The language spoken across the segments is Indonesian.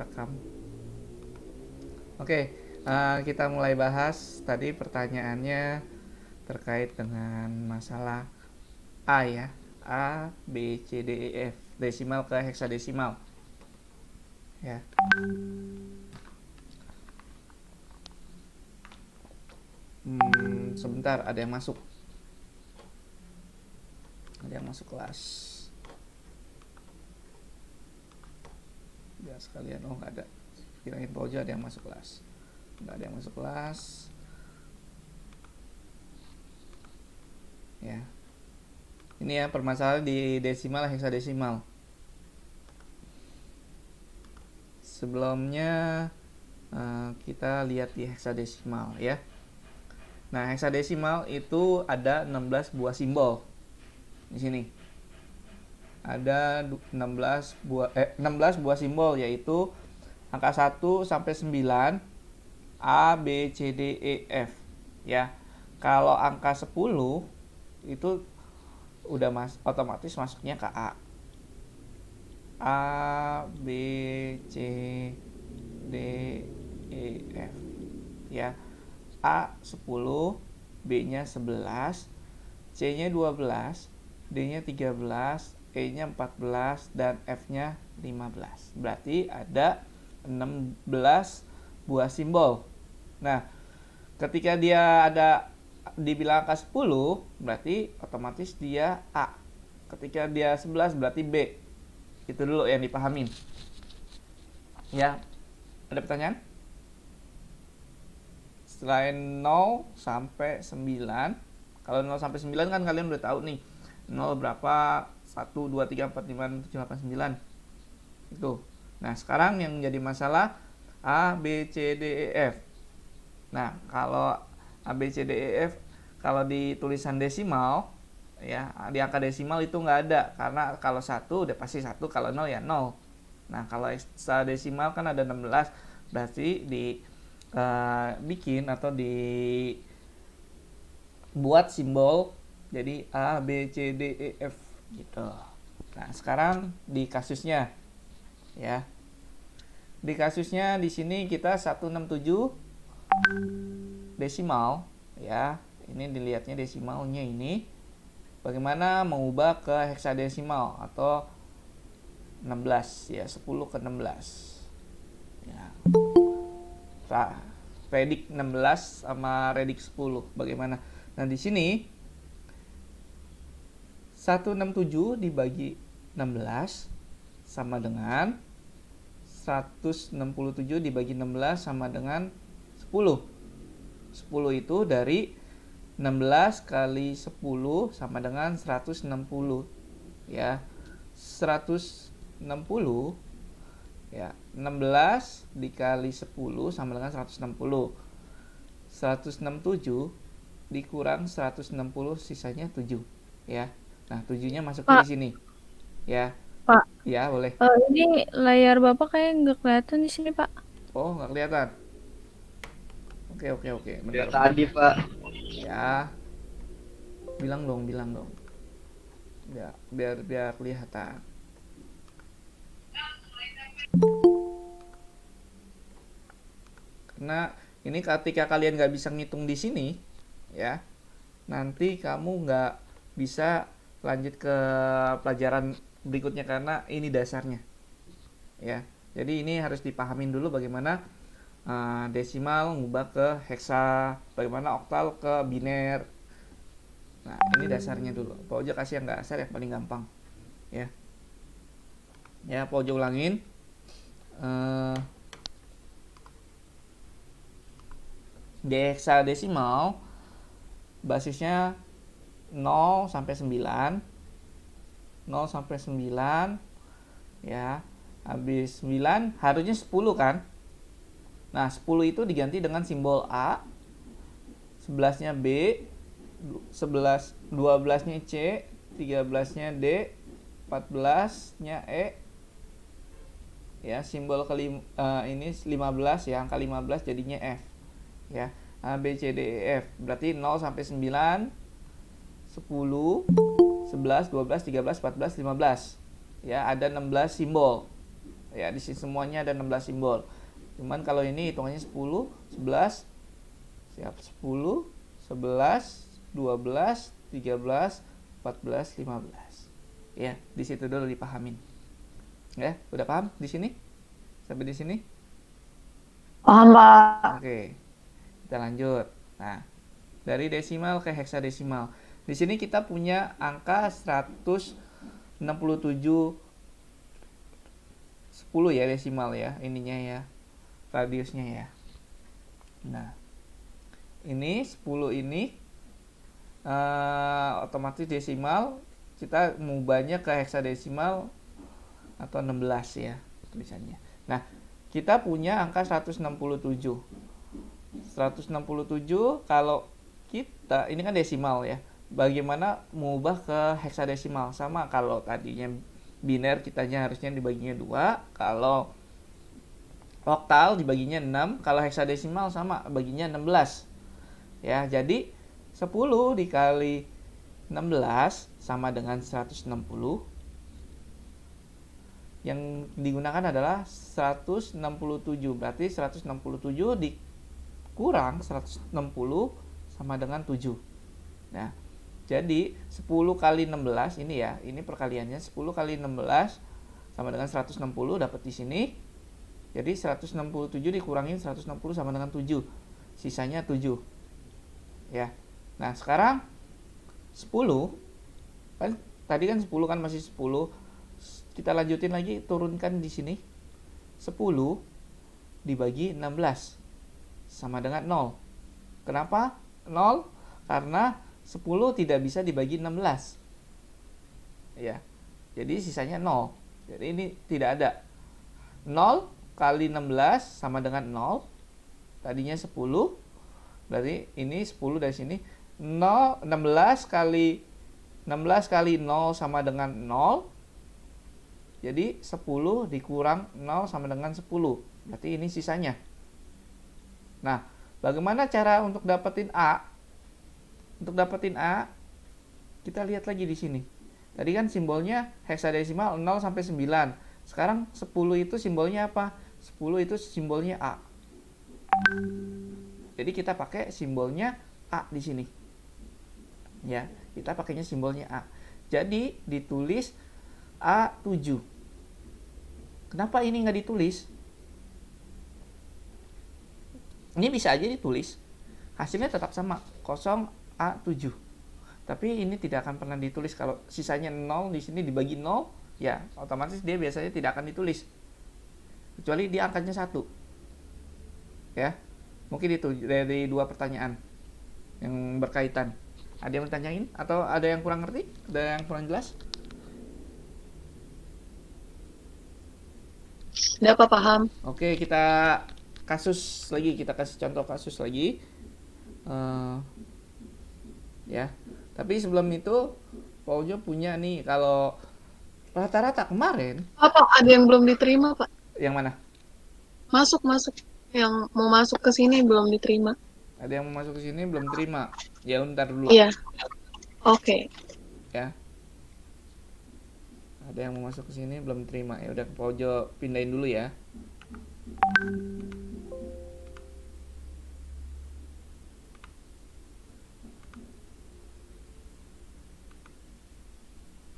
rekam. Oke, kita mulai bahas. Tadi pertanyaannya terkait dengan masalah A ya. A, B, C, D, E, F. Desimal ke heksadesimal. Ya. Sebentar, ada yang masuk. Ada yang masuk kelas. Biar sekalian, oh nggak ada. Kirain Pak Ojo ada yang masuk kelas. Nggak ada yang masuk kelas. Ya. Ini ya permasalahan di desimal heksadesimal. Sebelumnya kita lihat di heksadesimal ya. Nah, heksadesimal itu ada 16 buah simbol. Di sini. Ada 16 buah simbol, yaitu angka 1 sampai 9, A, B, C, D, E, F ya. Kalau angka 10 itu udah otomatis masuknya ke A. A, B, C, D, E, F ya. A 10, B-nya 11, C-nya 12, D-nya 13, E-nya 14, dan F-nya 15. Berarti ada 16 buah simbol. Nah, ketika dia ada dibilang angka 10, berarti otomatis dia A. Ketika dia 11, berarti B. Itu dulu yang dipahamin. Ya, ada pertanyaan? Selain 0 sampai 9, kalau 0 sampai 9 kan kalian udah tahu nih. 0 berapa? 1, 2, 3, 4, 5, 6, 7, 8, 9. Itu. Nah, sekarang yang jadi masalah A, B, C, D, E, F. Nah, kalau A, B, C, D, E, F, kalau di tulisan desimal, ya, di angka desimal itu nggak ada. Karena kalau 1 udah pasti 1, kalau 0 ya 0. Nah, kalau heksadesimal kan ada 16, berarti bikin atau dibuat simbol jadi A, B, C, D, E, F gitu. Nah, sekarang di kasusnya ya. Di kasusnya di sini kita 167 desimal ya. Ini dilihatnya desimalnya ini. Bagaimana mengubah ke heksadesimal atau 16 ya, 10 ke 16. Ya. Redik 16 sama redik 10 bagaimana? Nah, di sini 167 dibagi 16 sama dengan 167 dibagi 16 sama dengan 10. 10 itu dari 16 kali 10 sama dengan 160 ya. 160 ya, 16 dikali 10 sama dengan 160. 167 dikurang 160 sisanya 7 ya. Nah, 7-nya masuknya di sini. Ya. Pak, Ya, boleh. ini layar Bapak kayak nggak kelihatan di sini, Pak. Oh, nggak kelihatan. Oke, oke, oke. Bentar, Ya bentar. tadi Pak. Ya. Bilang dong, bilang dong. Ya, biar kelihatan. Karena ini ketika kalian nggak bisa ngitung di sini, ya, nanti kamu nggak bisa lanjut ke pelajaran berikutnya karena ini dasarnya, ya. Jadi ini harus dipahamin dulu bagaimana desimal ngubah ke heksa, bagaimana oktal ke biner. Nah, ini dasarnya dulu. Pak Ojo kasih yang dasar yang paling gampang, ya. Ya, Pak Ojo ulangin. Di heksadesimal basisnya 0 sampai 9. 0 sampai 9 ya. Habis 9 harusnya 10 kan? Nah, 10 itu diganti dengan simbol A, 11-nya B, 12-nya C, 13-nya D, 14-nya E. Ya, simbol ini 15 ya, angka 15 jadinya F. Ya. A, B, C, D, E, F. Berarti 0 sampai 9, 10, 11, 12, 13, 14, 15. Ya, ada 16 simbol. Ya, di sini semuanya ada 16 simbol. Cuman kalau ini hitungannya 10, 11, siap 10, 11, 12, 13, 14, 15. Ya, di situ dulu dipahamin. Ya, udah paham di sini? Sampai di sini? Paham, Pak. Oke. Kita lanjut. Nah, dari desimal ke heksadesimal. Di sini kita punya angka 167 10 ya desimal ya, ininya ya. Radiusnya ya. Nah, ini 10 ini otomatis desimal, kita mengubahnya ke heksadesimal atau 16 ya tulisannya. Nah, kita punya angka 167. 167 kalau kita, ini kan desimal ya. Bagaimana mengubah ke heksadesimal? Sama kalau tadinya biner kitanya harusnya dibaginya 2, kalau oktal dibaginya 6, kalau heksadesimal sama baginya 16. Ya, jadi 10 dikali 16 sama dengan 160. Yang digunakan adalah 167. Berarti 167 dikurang 160 sama dengan 7. Nah, jadi 10 kali 16 ini ya, ini perkaliannya 10 kali 16 sama dengan 160 dapat di sini. Jadi 167 dikurangin 160 sama dengan 7. Sisanya 7. Ya. Nah, sekarang 10 kan tadi kan 10 kan masih 10. Kita lanjutin lagi, turunkan di sini. 10 dibagi 16 sama dengan 0. Kenapa 0? Karena 10 tidak bisa dibagi 16. Ya. Jadi sisanya 0. Jadi ini tidak ada. 0 kali 16 sama dengan 0. Tadinya 10. Berarti ini 10 dari sini. 0, 16 kali 0 sama dengan 0. Jadi 10 dikurang 0 sama dengan 10. Berarti ini sisanya. Nah, bagaimana cara untuk dapetin A? Untuk dapetin A, kita lihat lagi di sini. Tadi kan simbolnya heksadesimal 0 sampai 9. Sekarang 10 itu simbolnya apa? 10 itu simbolnya A. Jadi kita pakai simbolnya A di sini. Ya, kita pakainya simbolnya A. Jadi ditulis A7. Kenapa ini nggak ditulis? Ini bisa aja ditulis. Hasilnya tetap sama, 0A7. Tapi ini tidak akan pernah ditulis. Kalau sisanya 0 di sini dibagi 0, ya otomatis dia biasanya tidak akan ditulis. Kecuali dia angkanya 1. Ya. Mungkin itu dari 2 pertanyaan yang berkaitan. Ada yang bertanyain atau ada yang kurang ngerti? Ada yang kurang jelas? Udah, Pak, paham. Oke, kita kasus lagi, kita kasih contoh kasus lagi. Ya, tapi sebelum itu Pak Ujo punya nih, kalau rata-rata kemarin. Pak, ada yang belum diterima, Pak. Yang mana? Masuk. Yang mau masuk ke sini belum diterima. Ada yang mau masuk ke sini belum terima. Ya, ntar dulu. Iya. Oke. Ya. Ada yang mau masuk ke sini belum terima. Ya udah, Pak Ujo pindahin dulu ya.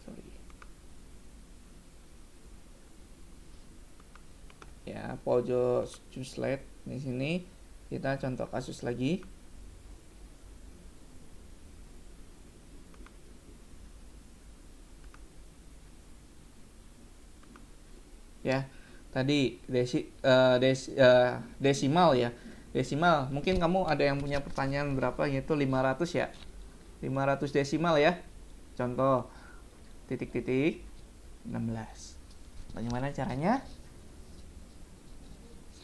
Sorry. Ya, Pak Ujo choose slide di sini. Kita contoh kasus lagi. Ya, tadi desimal ya. Desimal, mungkin kamu ada yang punya pertanyaan berapa, yaitu 500 ya. 500 desimal ya. Contoh titik-titik 16. Bagaimana caranya?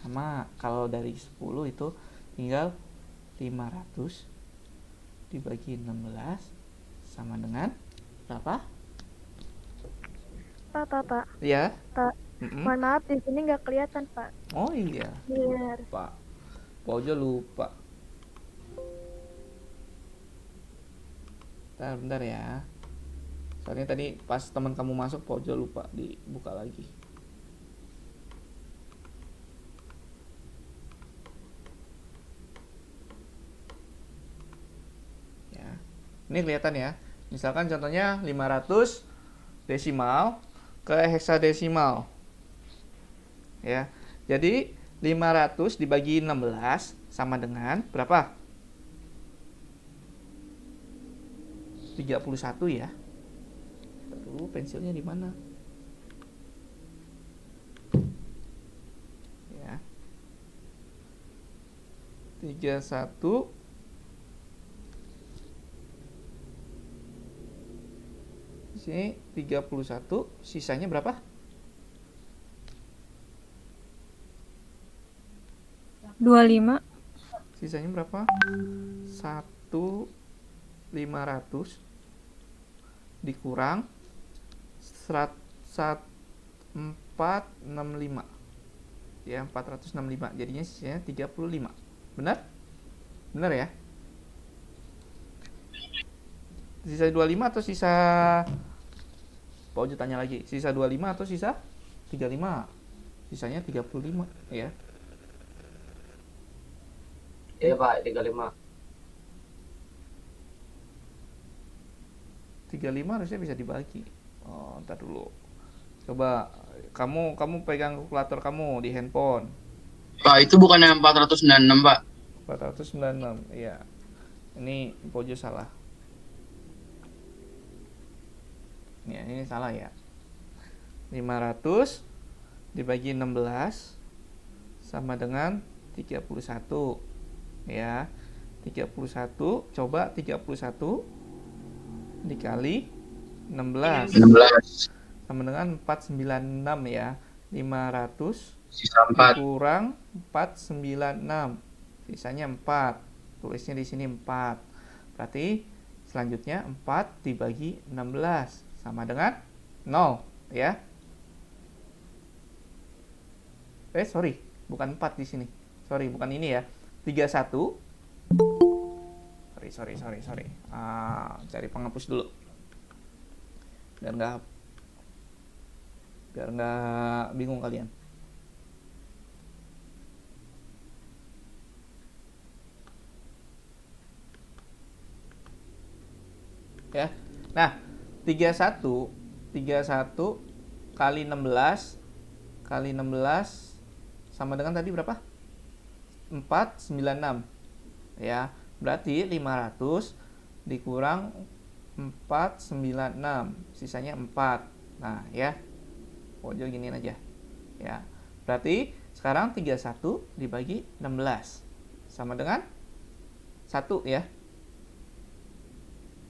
Sama, kalau dari 10 itu tinggal 500 dibagi 16 sama dengan berapa? Pak. Ya. Pak. Mohon maaf, di sini nggak kelihatan, Pak. Oh iya. Biar. Pak Ojo lupa. Bentar ya. Soalnya tadi pas teman kamu masuk, Pak Ojo lupa dibuka lagi. Ini kelihatan ya. Misalkan contohnya 500 desimal ke heksadesimal. Ya. Jadi 500 dibagi 16 sama dengan berapa? 31 ya. Dulu pensilnya di mana? Ya. 31 di sini 31, sisanya berapa? 25. Sisanya berapa? 1.500 dikurang 465. Ya, 465. Jadinya sisanya 35. Benar? Benar ya? Sisa 25 atau sisa Pak Ojo tanya lagi, sisa 25 atau sisa 35? Sisanya 35 ya. Iya Pak, 35. 35 harusnya bisa dibagi. Oh, ntar dulu. Coba kamu pegang kalkulator kamu di handphone. Pak, itu bukannya 496, Pak? 496, iya. Ini Pojo salah. Ya, ini salah ya. 500 dibagi 16 sama dengan 31. Ya. 31, coba 31 dikali 16 sama dengan 496 ya. 500 Sisa 4. kurang 496, sisanya 4. Tulisnya di sini 4. Berarti selanjutnya 4 dibagi 16 sama dengan 0 ya. Sorry, bukan 4 di sini. Sorry, bukan ini ya. 31. Sorry. Cari penghapus dulu. Biar nggak bingung kalian. Ya. Nah, 31 kali 16 sama dengan tadi berapa? 496. Ya, berarti 500 dikurang 496, sisanya 4. Nah, ya. Pojok giniin aja. Ya. Berarti sekarang 31 dibagi 16 sama dengan 1 ya.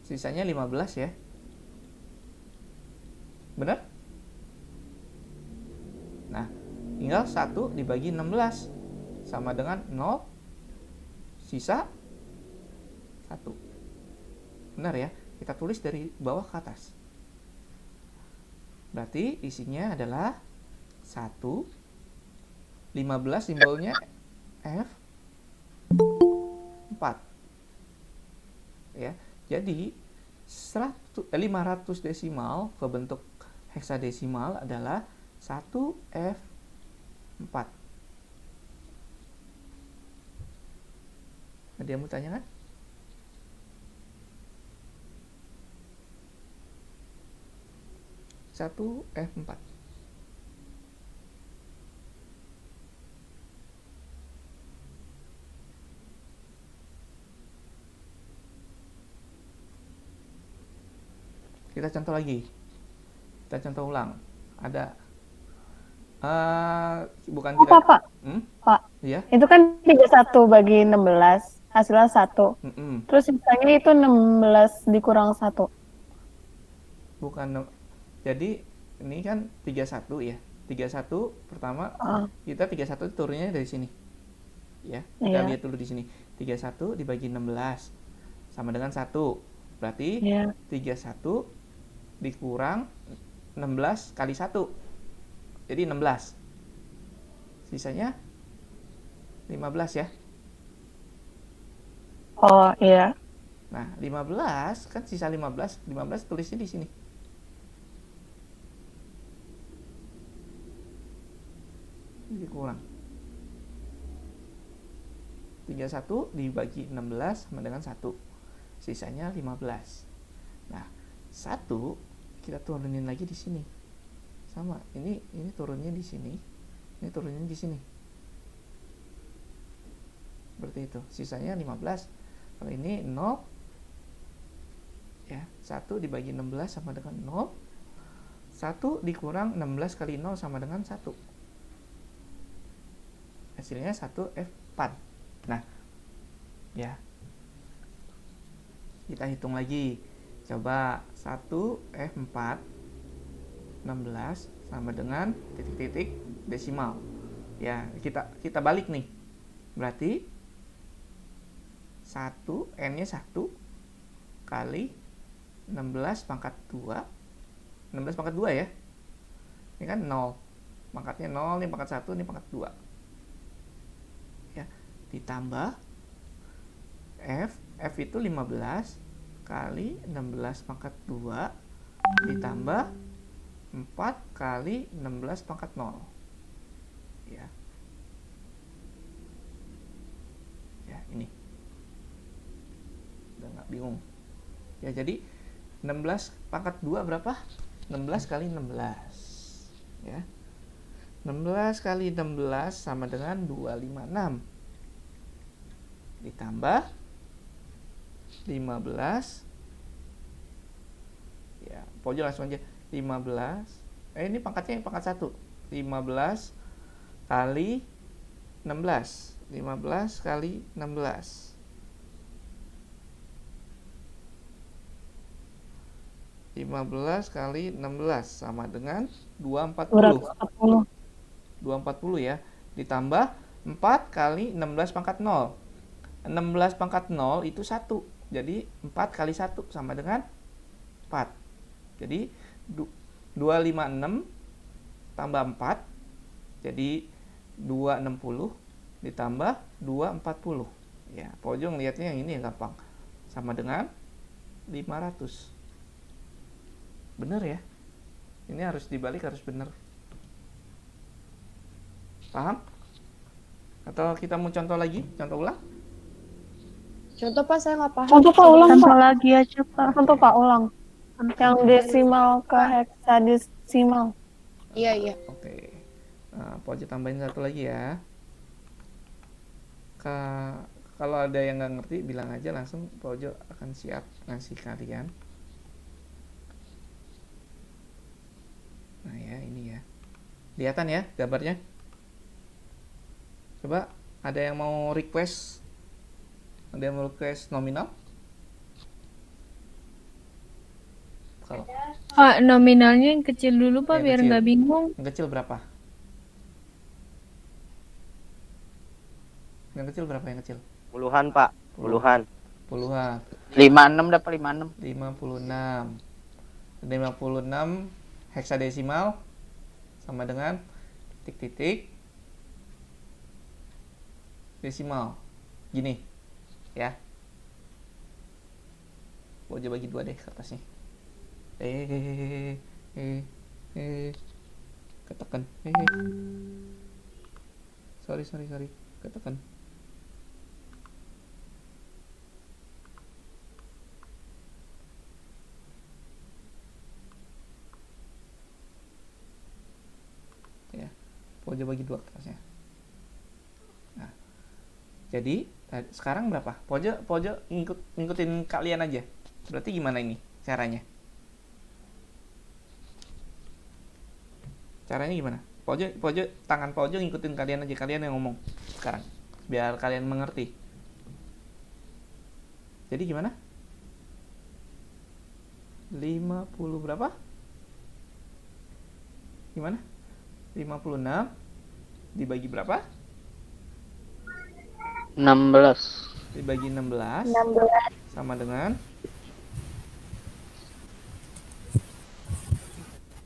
Sisanya 15 ya. Benar? Nah, tinggal 1 dibagi 16 sama dengan 0, sisa 1. Benar ya? Kita tulis dari bawah ke atas. Berarti isinya adalah 1, 15 simbolnya F, 4. Ya. Jadi 500 desimal ke bentuk heksadesimal adalah 1F4. Ada yang mau tanya kan? Satu F4. Kita contoh lagi. Kita contoh ulang. Ada bukan kita. Pak. Pak. Iya. Itu kan 31 bagi 16, hasilnya 1. Terus sisanya itu 16 dikurang 1. Bukan. Jadi ini kan 31 ya. 31 pertama kita 31 turunnya dari sini. Ya. Kita lihat dulu di sini. 31 dibagi 16 sama dengan 1. Berarti 31 dikurang 16 kali 1. Jadi 16. Sisanya 15 ya. Oh, iya. Nah, 15 kan sisa 15 tulisnya di sini. Dikurang 31 dibagi 16 sama dengan 1. sisanya 15. Nah, 1 kita turunin lagi di sini. Sama, ini turunnya di sini. Ini turunnya di sini. Seperti itu. Sisanya 15. Kalau ini 0 ya, 1 dibagi 16 sama dengan 0. 1 dikurang 16 kali 0 sama dengan 1. Hasilnya 1F4. Nah, ya. Kita hitung lagi. Coba 1F4 16 sama dengan titik-titik desimal. Ya, kita balik nih. Berarti 1 n-nya 1 kali 16 pangkat 2. 16 pangkat 2 ya. Ini kan 0. Pangkatnya 0, ini pangkat 1, ini pangkat 2. Ya, ditambah F itu 15 kali 16 pangkat 2 ditambah 4 kali 16 pangkat 0. Ya. Ya, ini. Udah nggak bingung. Ya, jadi 16 pangkat 2 berapa? 16 kali 16. Ya. 16 kali 16 sama dengan 256. Ditambah 15. Ya, pojok langsung aja. 15. Ini pangkatnya pangkat 1. 15 kali 16. 15 kali 16. 15 kali 16 sama dengan 240. 240 ya. Ditambah 4 kali 16 pangkat 0. 16 pangkat 0 itu 1. Jadi 4 kali 1 sama dengan 4. Jadi 256 tambah 4. Jadi 260 ditambah 240. Ya, pojok lihatnya yang ini yang gampang. Sama dengan 500. Bener ya? Ini harus dibalik, harus bener. Paham? Atau kita mau contoh lagi? Contoh ulang? Contoh Pak, saya nggak paham. Contoh Pak ulang Contoh Pak. lagi aja, Pak. Contoh Pak ulang. Yang desimal ke heksadesimal. Iya, iya. Oke. Nah, pojok tambahin satu lagi ya. Kalau ada yang nggak ngerti, bilang aja langsung. Pojok akan siap ngasih kalian. Nah ya, ini ya. Kelihatan ya gambarnya? Coba, ada yang mau request? Ada yang mau request nominal? Kalau Pak, nominalnya yang kecil dulu, Pak, Yang biar kecil. nggak bingung. yang kecil berapa? Yang kecil berapa yang kecil? Puluhan, Pak. Puluhan. Puluhan. 56 dapat 56. 56. 56 heksadesimal sama dengan titik-titik desimal. Gini. Ya. Pojok bagi 2 deh kertasnya. Ketekan. Sorry. Ketekan. Ya. Pojok bagi 2 kertasnya. Nah. Jadi, sekarang berapa? Pojok ngikutin kalian aja. Berarti gimana ini caranya? Caranya gimana? Pojok tangan pojok ngikutin kalian aja, kalian yang ngomong sekarang biar kalian mengerti. Jadi gimana? 50 berapa? Gimana? 56 dibagi berapa? 16. Dibagi 16 sama dengan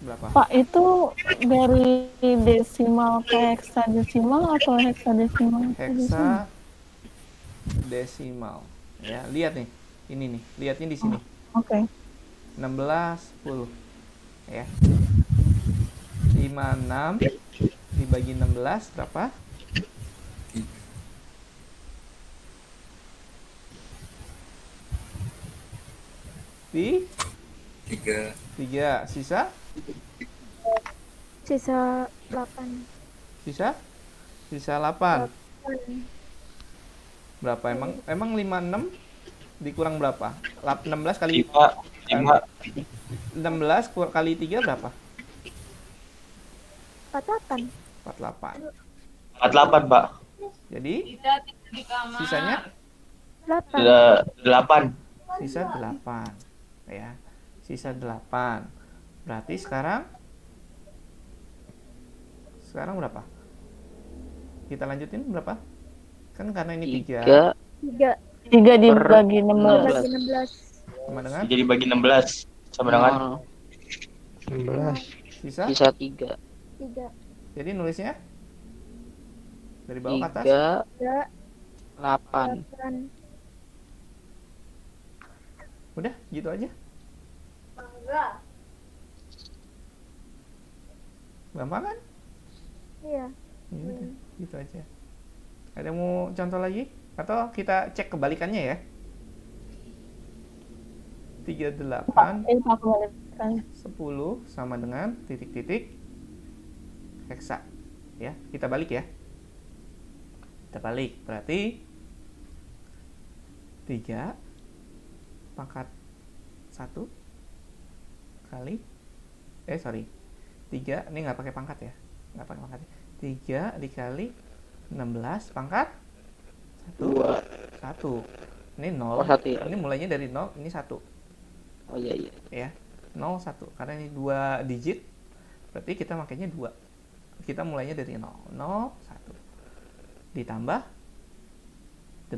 berapa? Pak, itu dari desimal ke heksadesimal atau heksadesimal? Heksadesimal. Ya, lihat nih. Ini nih, lihatnya di sini. Oke. 16 10. Ya. 56 dibagi 16 berapa? 3. Sisa? Sisa 8. Sisa? Sisa 8. Berapa emang 56 dikurang berapa? 16 kali 16 kali 3 berapa? 48. 48. 48, Pak. Jadi sisanya 8. sisa 8 ya. Sisa 8. Berarti sekarang berapa? Kita lanjutin berapa? Kan karena ini 3 3. 3 dibagi 16. Bagi 16. sama dengan Jadi bagi 16 sama dengan 16. sisa. Sisa 3. 3. Jadi nulisnya dari bawah ke atas. 3. 8. 8. Udah gitu aja. Gampang kan? Iya. Ya udah, gitu aja. Ada yang mau contoh lagi? Atau kita cek kebalikannya ya? 38 Pak kebalikan. 10 sama dengan titik-titik heksa. Ya, kita balik ya. Kita balik. Berarti 3 pangkat 1 kali 3 ini nggak pakai pangkat ya. Nggak pakai pangkat. 3 dikali 16 pangkat 1. Ini 0. Oh, 1 ya. Ini mulainya dari 0, ini 1. Oh iya. Ya. 0 1 karena ini 2 digit. Berarti kita makainya 2. Kita mulainya dari 0. 0 1. Ditambah 8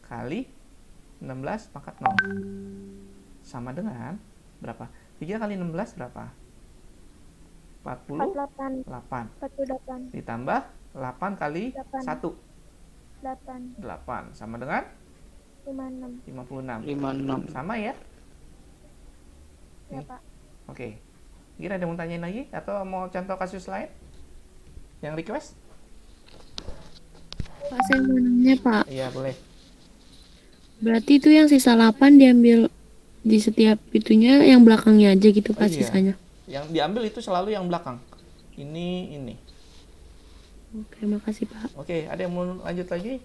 kali 16 pangkat 0. Sama dengan berapa? 3 kali 16 berapa? 48. 48. Ditambah 8 kali 1. 8 sama dengan 56. 56. Sama ya? Ya, Pak. Oke. Kira ada yang mau tanyain lagi atau mau contoh kasus lain? Yang request? Pak, saya mau nanya, Pak. Iya, boleh. Berarti itu yang sisa 8 diambil di setiap itunya yang belakangnya aja gitu, Pak, Iya. sisanya. Yang diambil itu selalu yang belakang. Ini. Oke, makasih, Pak. Oke, ada yang mau lanjut lagi?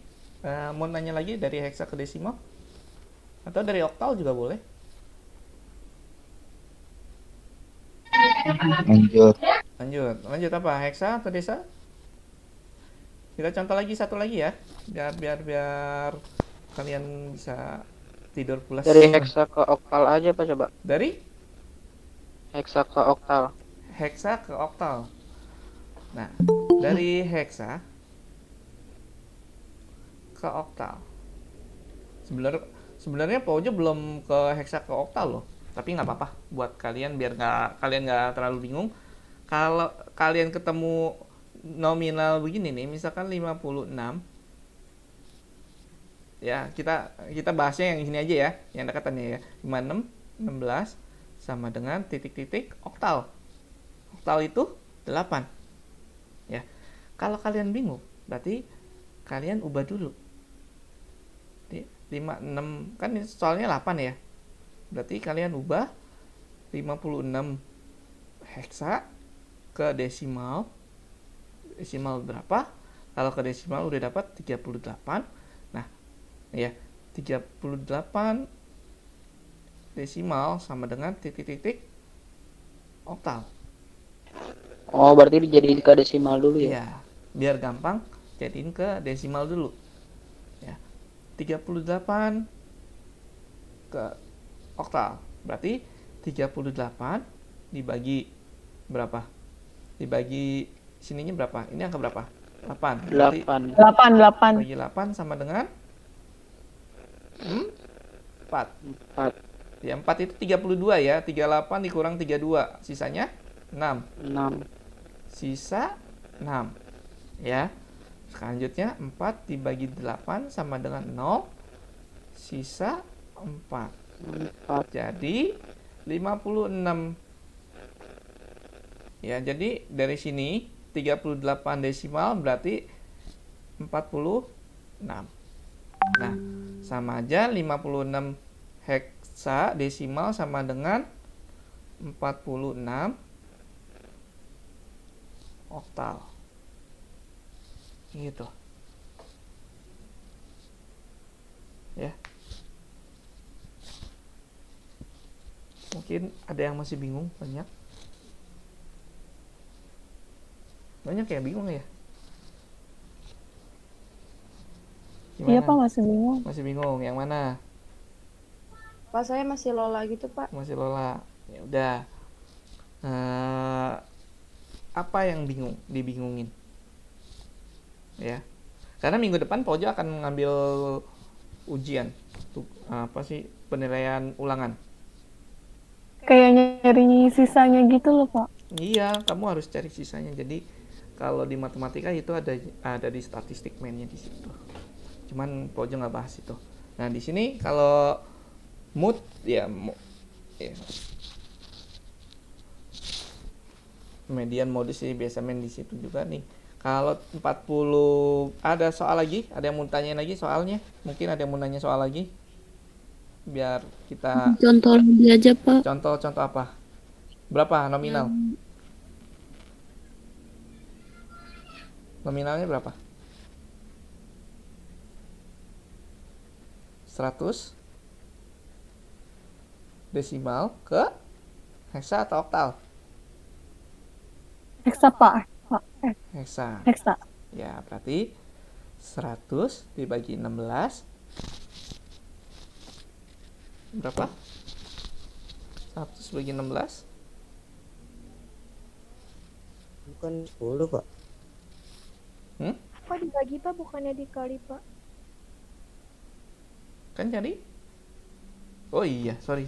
Mau nanya lagi dari heksa ke desimal? Atau dari oktal juga boleh? Lanjut apa? Heksa atau desa? Kita contoh lagi satu lagi ya, biar kalian bisa tidur pulas. Dari heksa ke oktal aja, Pak, coba. Dari Heksa ke oktal. heksa ke oktal. Nah, dari heksa ke oktal. Sebenarnya Pak Ojo belum ke heksa ke oktal loh. Tapi nggak apa-apa buat kalian biar kalian nggak terlalu bingung. Kalau kalian ketemu nominal begini nih, misalkan 56. Ya, kita bahasnya yang ini aja ya, yang dekatannya ya. 56, 16 sama dengan titik-titik oktal. Oktal itu 8. Ya. Kalau kalian bingung, berarti kalian ubah dulu. 56 kan ini soalnya 8 ya. Berarti kalian ubah 56 heksa ke desimal. Desimal berapa? Kalau ke desimal udah dapat 38. Nah, ya, 38 desimal sama dengan titik-titik oktal. Oh, berarti dijadiin ke desimal dulu ya? Iya, biar gampang jadiin ke desimal dulu. Ya. 38 ke oktal. Berarti 38 dibagi berapa? Dibagi sininya berapa? Ini angka berapa? 8. Berarti 8. bagi 8 sama dengan 4. Ya, 4 itu 32 ya. 38 dikurang 32. Sisanya 6. Sisa 6. Ya. Selanjutnya 4 dibagi 8 sama dengan 0. Sisa 4. Jadi 56. Ya, jadi dari sini 38 desimal berarti 46. Nah, sama aja 56 heksa desimal sama dengan 46 oktal. Gitu. Ya. Mungkin ada yang masih bingung, banyak. Banyak yang bingung ya? Gimana? Iya Pak, masih bingung. Masih bingung, yang mana? Pak, saya masih lola gitu, Pak. Masih lola. Ya udah. Apa yang dibingungin? Ya. Karena minggu depan Pojo akan mengambil ujian. Apa sih? Penilaian ulangan. Kayak nyari sisanya gitu loh Pak. Iya, kamu harus cari sisanya. Jadi kalau di matematika itu ada di statistik mainnya di situ. Cuman Pojo nggak bahas itu. Nah di sini kalau mood ya, median modus sih biasa main di situ juga nih. Kalau 40 ada soal lagi? Ada yang mau tanyain lagi soalnya? Mungkin ada yang mau nanya soal lagi? Biar kita Contoh lagi aja, Pak. contoh apa? Berapa nominal? Nominalnya berapa? 100 desimal ke heksa atau oktal? Heksa Pak. Heksa. Heksa. Ya, berarti 100 dibagi 16 berapa? 100 bagi 16 Bukan 10, Pak. Kok dibagi Pak, bukannya dikali Pak? Kan jadi? Oh iya, sorry.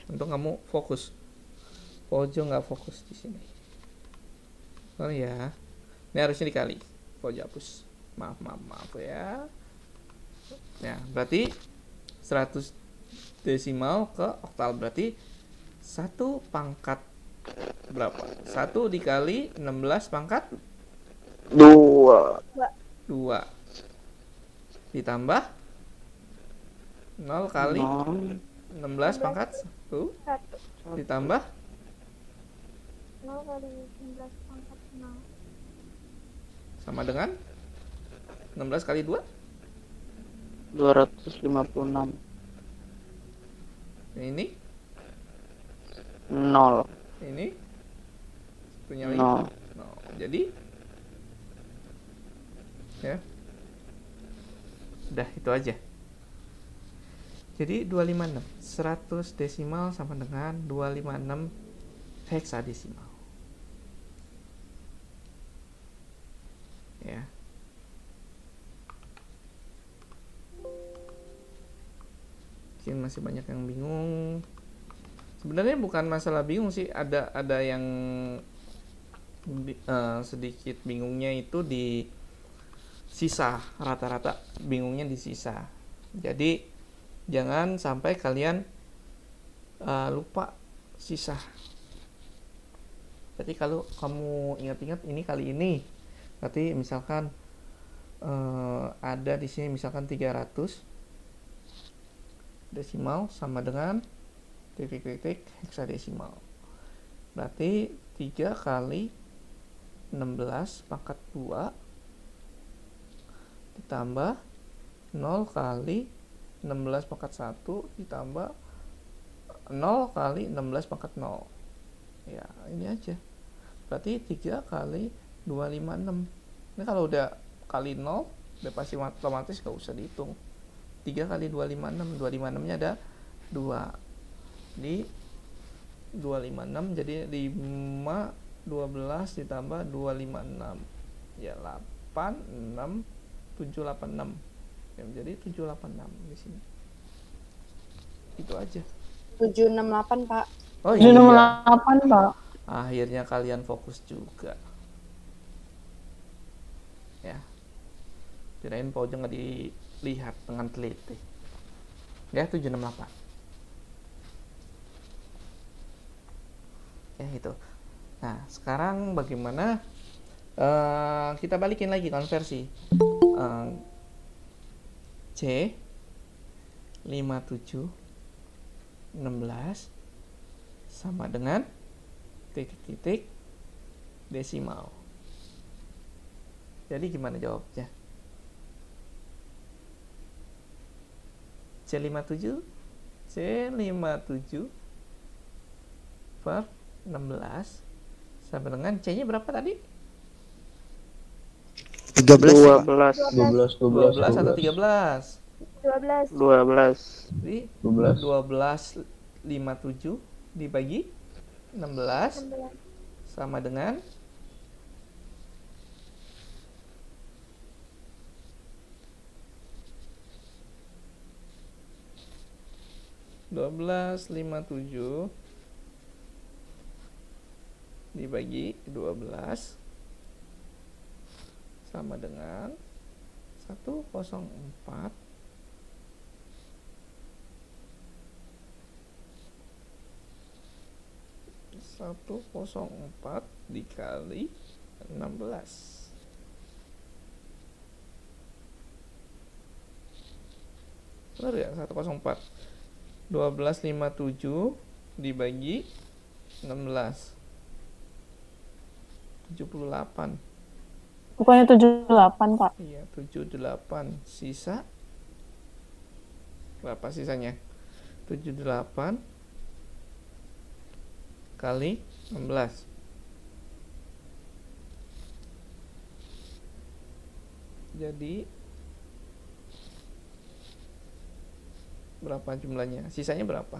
Untung kamu fokus. Pojo nggak fokus di sini. Sorry ya. Ini harusnya dikali. Pojo hapus. Maaf ya. Ya, berarti 100 desimal ke oktal berarti 1 pangkat berapa? 1 dikali 16 pangkat 2. Ditambah 0 kali 16 pangkat 1 ditambah 0 kali 16 pangkat 0 sama dengan 16 kali 2 256. Ini 0. ini punya lagi 0. Jadi ya udah itu aja. Jadi 256 100 desimal sama dengan 256 heksadesimal. Ya. Mungkin masih banyak yang bingung. Sebenarnya bukan masalah bingung sih, ada yang sedikit bingungnya itu di sisa, rata-rata bingungnya di sisa. Jadi jangan sampai kalian lupa sisa. Jadi kalau kamu ingat-ingat ini kali ini, berarti misalkan ada di sini misalkan 300 desimal sama dengan titik heksadesimal. Berarti 3 kali 16 pangkat 2 ditambah 0 kali 16 pangkat 1 ditambah 0 kali 16 pangkat 0. Ya, ini aja. Berarti 3 kali 256. Ini kalau udah kali 0, udah pasti otomatis gak usah dihitung. 3 kali 256, 256 nya ada 2 di 256, jadi 5 12 ditambah 256 ya 8 6 786 ya, jadi 786 di sini. Itu aja. 768, Pak. Oh iya, 768 Pak. akhirnya kalian fokus juga ya. Kirain Pojo nggak dilihat dengan teliti ya. 768 ya itu. Nah sekarang bagaimana kita balikin lagi konversi C 57 16 sama dengan titik-titik desimal. Jadi gimana jawabnya? C57 per 16 sama dengan C-nya berapa tadi? 12. 12 atau 13? 12. Jadi 12,57 dibagi 16 sama dengan 12,57 dibagi 12 sama dengan 104 dikali 16. Benar ya? 104. 12,57 dibagi 16. 78. Bukannya 78, Pak? Iya, 78. Sisa berapa sisanya? 78 kali 16. Jadi berapa jumlahnya? Sisanya berapa?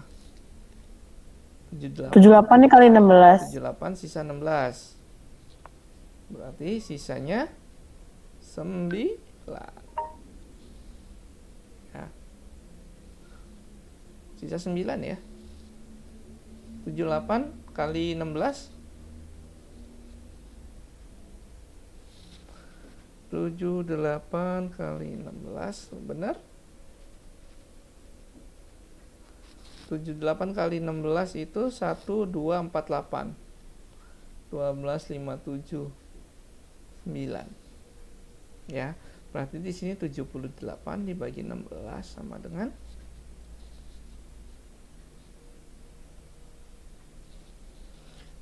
78. 78 nih kali 16. 78 sisa 16. Berarti sisanya 9. Ya. Sisa 9 ya. 78 kali 16. 78 kali 16, benar? 78 kali 16 itu 1248. 12,57 9. Ya, berarti di sini 78 dibagi 16 sama dengan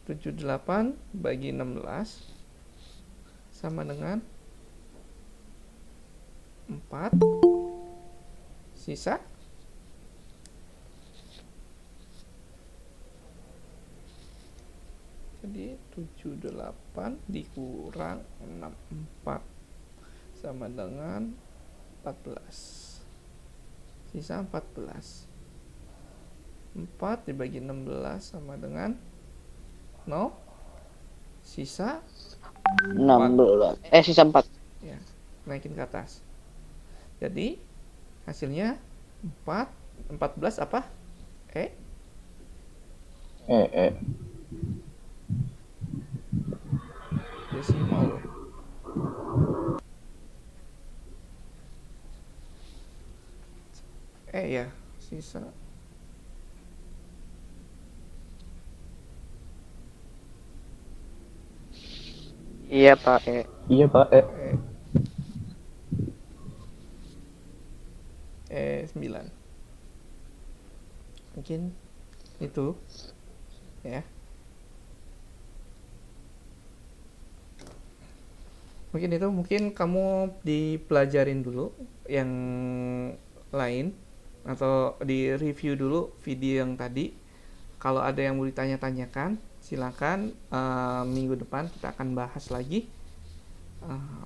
78 bagi 16 sama dengan 4. Sisa jadi 78 dikurang 64 sama dengan 14. Sisa 14. 4 dibagi 16 sama dengan 0. Sisa 16. Sisa 4. Ya, naikin ke atas. Jadi hasilnya 14 apa? Desimal. Ya, sisa. Iya, Pak. Iya, Pak. 9. Mungkin itu ya. Mungkin kamu dipelajarin dulu yang lain atau di review dulu video yang tadi. Kalau ada yang mau ditanya-tanyakan, silakan minggu depan kita akan bahas lagi.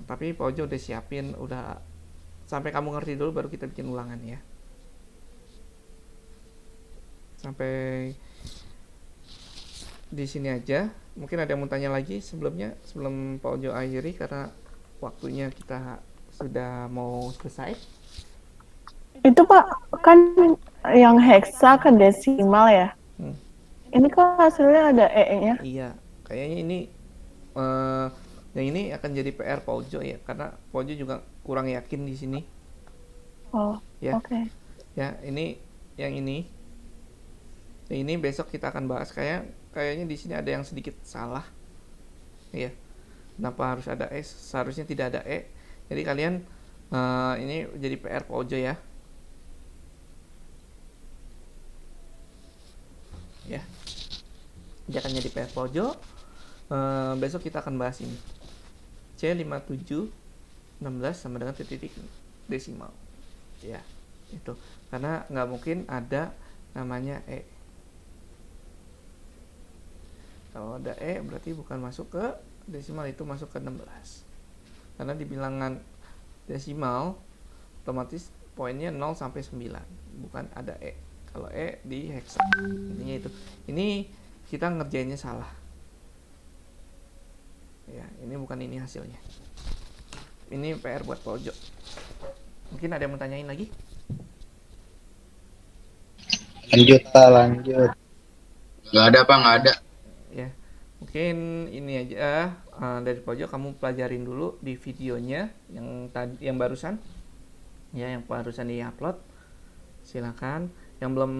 Tapi Pak Ojo udah siapin, udah sampai kamu ngerti dulu baru kita bikin ulangan ya. Sampai di sini aja. Mungkin ada yang mau tanya lagi sebelum Pak Ojo akhiri karena waktunya kita sudah mau selesai. Itu Pak, kan yang heksa ke desimal ya? Ini kok hasilnya ada E-nya? Iya, kayaknya ini yang ini akan jadi PR Pak Ojo ya, karena Pak Ojo juga kurang yakin di sini. Oh, ya. Oke. Ya, ini yang ini. Yang ini besok kita akan bahas. Kayaknya di sini ada yang sedikit salah. Ya. Kenapa harus ada E? Seharusnya tidak ada E. Jadi kalian ini jadi PR Pak Ojo ya. Ya. kerjakannya di PR pojok. Besok kita akan bahas ini. C57 16 sama dengan titik desimal. Ya, itu. Karena nggak mungkin ada namanya E. Kalau ada E berarti bukan masuk ke desimal, itu masuk ke 16. Karena di bilangan desimal otomatis poinnya 0 sampai 9, bukan ada E. Kalau E di heksa. Intinya itu. Ini kita ngerjainnya salah. Ya, ini bukan ini hasilnya. Ini PR buat pojok. Mungkin ada yang mau tanyain lagi? Lanjut Pak, lanjut. Nggak ada Pak, nggak ada. Ya, mungkin ini aja dari pojok kamu pelajarin dulu di videonya yang tadi, yang barusan, ya, yang barusan di-upload. Silakan. Yang belum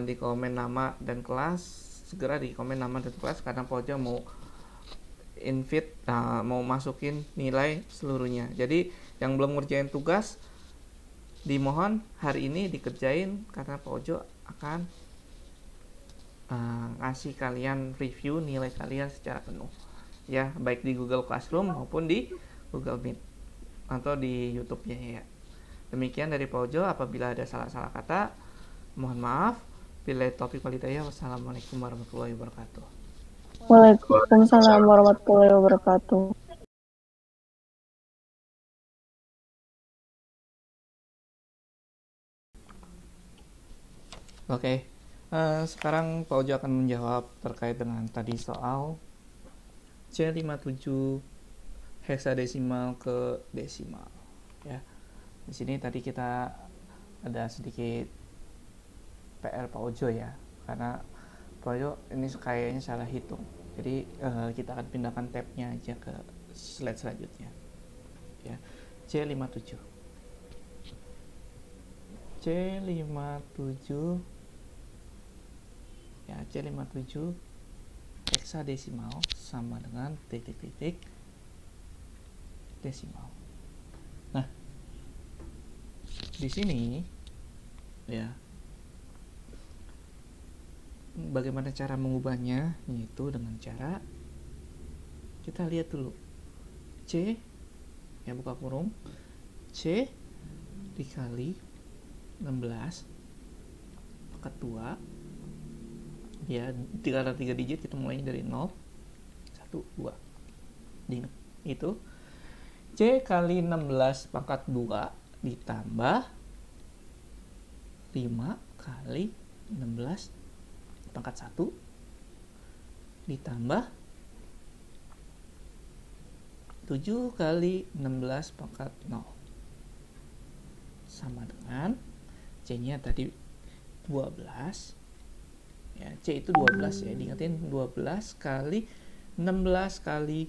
di komen nama dan kelas, segera di komen nama dan kelas karena pojok mau invite, mau masukin nilai seluruhnya. Jadi yang belum ngerjain tugas dimohon hari ini dikerjain karena pojok akan ngasih kalian review nilai kalian secara penuh, ya, baik di Google Classroom maupun di Google Meet atau di YouTube-nya, ya. Demikian dari pojok. Apabila ada salah-salah kata mohon maaf. Bila topik walidayah, wassalamualaikum warahmatullahi wabarakatuh. Waalaikumsalam warahmatullahi wabarakatuh. Oke, sekarang Pak Ojo akan menjawab terkait dengan tadi soal C57 heksadesimal ke desimal. Ya, di sini tadi kita ada sedikit PR Pak Ojo, ya, karena Pak Ojo ini kayaknya salah hitung. Jadi kita akan pindahkan tabnya aja ke slide selanjutnya. Ya, C57. C57 ya, C57 heksadesimal sama dengan titik-titik desimal. Nah, di sini, ya, bagaimana cara mengubahnya, yaitu dengan cara kita lihat dulu C, ya, buka kurung, C dikali 16 pangkat 2, ya, 3 digit, kita mulainya dari 0 1 2. Diingat itu C kali 16 pangkat 2 ditambah 5 kali 16 pangkat 1 ditambah 7 kali 16 pangkat 0 sama dengan C nya tadi 12, ya, C itu 12, ya, diingetin 12 kali 16 kali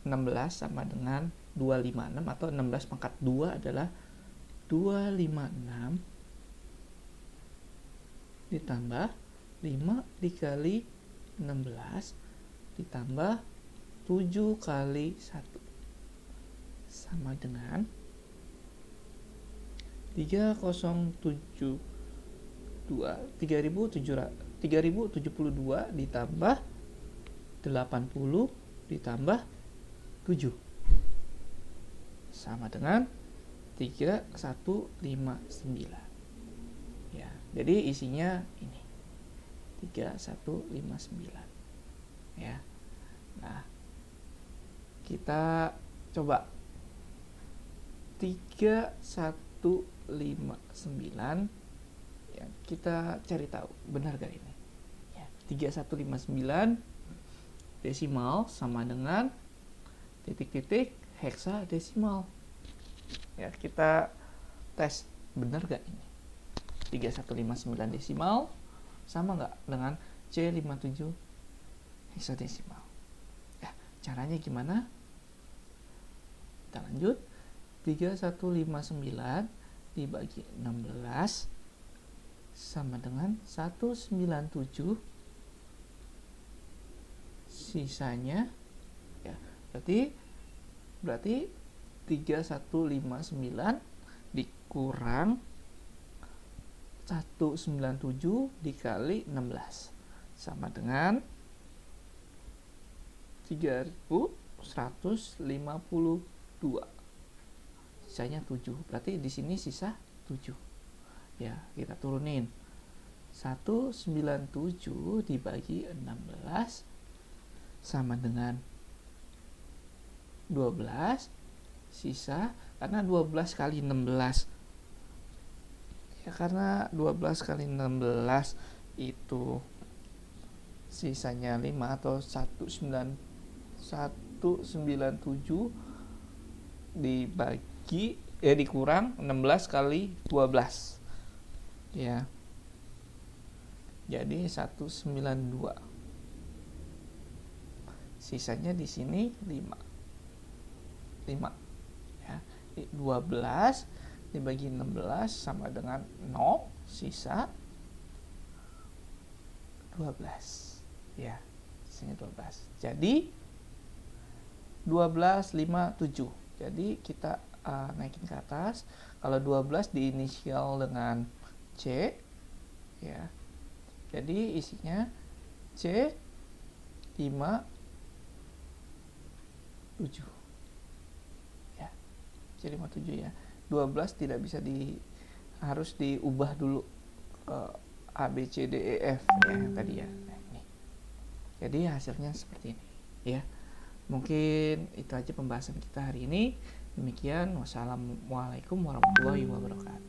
16 sama dengan 256, atau 16 pangkat 2 adalah 256 ditambah 5 dikali 16 ditambah 7 kali 1 sama dengan 3072 ditambah 80 ditambah 7 sama dengan 3159, ya. Jadi isinya ini 3159, ya. Nah, kita coba 3159, ya, kita cari tahu benar gak ini, ya. 3159 desimal sama dengan titik-titik heksadesimal, ya. Kita tes benar gak ini 3159 desimal sama nggak dengan C57 heksadesimal, ya. Caranya gimana? Kita lanjut. 3159 dibagi 16 sama dengan 197, sisanya, ya, berarti 3159 dikurang 197 dikali 16 sama dengan 3152. Sisanya 7. Berarti di sini sisa 7. Ya, kita turunin. 197 dibagi 16 sama dengan 12, sisa, karena 12 kali 16 ya, karena 12 kali 16 itu sisanya 5 atau 197 dibagi dikurang 16 kali 12 ya, jadi 192. Sisanya di sini 5 ya. 12 dibagi 16 sama dengan 0, sisa 12 ya, sisanya 12. Jadi 12, 5, 7. Jadi kita naikin ke atas. Kalau 12 diinisial dengan C ya, jadi isinya C 5 7 ya, C57 ya. 12 tidak bisa harus diubah dulu A B C D E F ya, yang tadi ya. Nah, ini. Jadi hasilnya seperti ini ya. Mungkin itu aja pembahasan kita hari ini. Demikian, wassalamualaikum warahmatullahi wabarakatuh.